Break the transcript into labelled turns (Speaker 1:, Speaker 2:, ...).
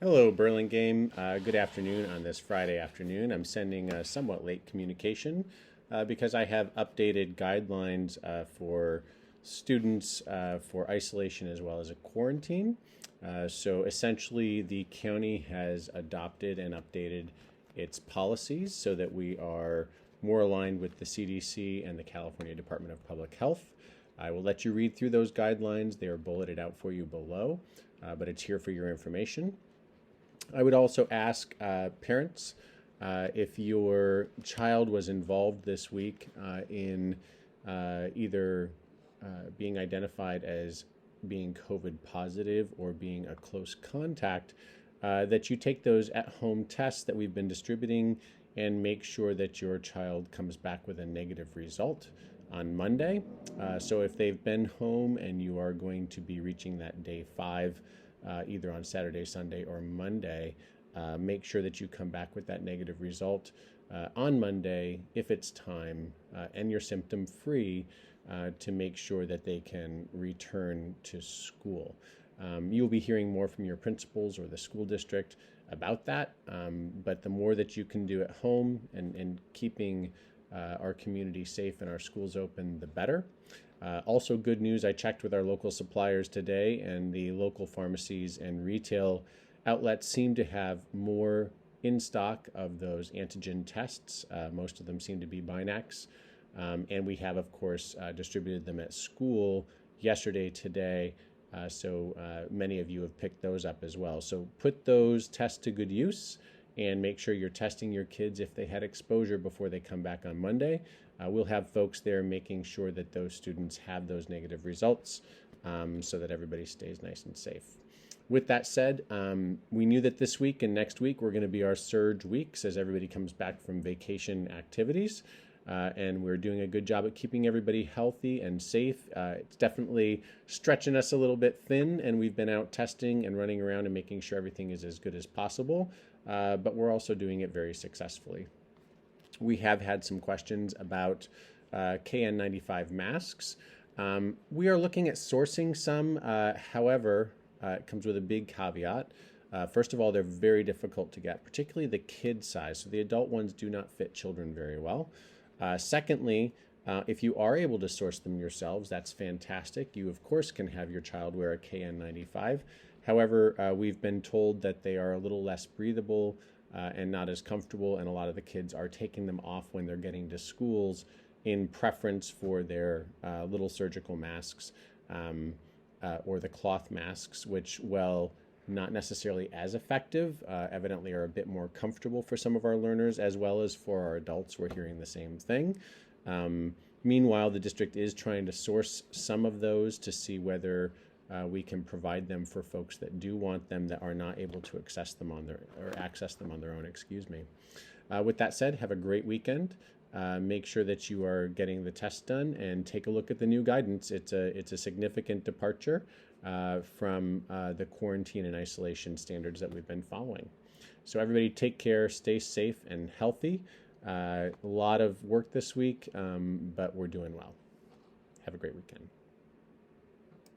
Speaker 1: Hello, Burlingame. Good afternoon on this Friday afternoon. I'm sending a somewhat late communication because I have updated guidelines for students for isolation as well as a quarantine. So essentially, the county has adopted and updated its policies so that we are more aligned with the CDC and the California Department of Public Health. I will let you read through those guidelines. They are bulleted out for you below, but it's here for your information. I would also ask parents if your child was involved this week in either being identified as being COVID positive or being a close contact, that you take those at-home tests that we've been distributing and make sure that your child comes back with a negative result on Monday. So if they've been home and you are going to be reaching that day 5, either on Saturday, Sunday, or Monday, make sure that you come back with that negative result on Monday if it's time and you're symptom free to make sure that they can return to school. You'll be hearing more from your principals or the school district about that, but the more that you can do at home and keeping our community safe and our schools open, the better. Also good news, I checked with our local suppliers today, and the local pharmacies and retail outlets seem to have more in stock of those antigen tests. Most of them seem to be Binax. And we have, of course, distributed them at school yesterday, today. So many of you have picked those up as well. So put those tests to good use and make sure you're testing your kids if they had exposure before they come back on Monday. We'll have folks there making sure that those students have those negative results so that everybody stays nice and safe. With that said, we knew that this week and next week were going to be our surge weeks as everybody comes back from vacation activities. And we're doing a good job at keeping everybody healthy and safe. It's definitely stretching us a little bit thin, and we've been out testing and running around and making sure everything is as good as possible. But we're also doing it very successfully. We have had some questions about KN95 masks. We are looking at sourcing some. However, it comes with a big caveat. First of all, they're very difficult to get, particularly the kid size. So the adult ones do not fit children very well. Secondly, if you are able to source them yourselves, that's fantastic. You, of course, can have your child wear a KN95. However, we've been told that they are a little less breathable and not as comfortable, and a lot of the kids are taking them off when they're getting to schools in preference for their little surgical masks or the cloth masks, which, well, not necessarily as effective, evidently are a bit more comfortable for some of our learners, as well as for our adults. We're hearing the same thing. Meanwhile, the district is trying to source some of those to see whether we can provide them for folks that do want them, that are not able to access them on their own, excuse me. With that said, have a great weekend. Make sure that you are getting the test done and take a look at the new guidance. It's a significant departure from the quarantine and isolation standards that we've been following. So everybody take care, stay safe and healthy. A lot of work this week, but we're doing well. Have a great weekend.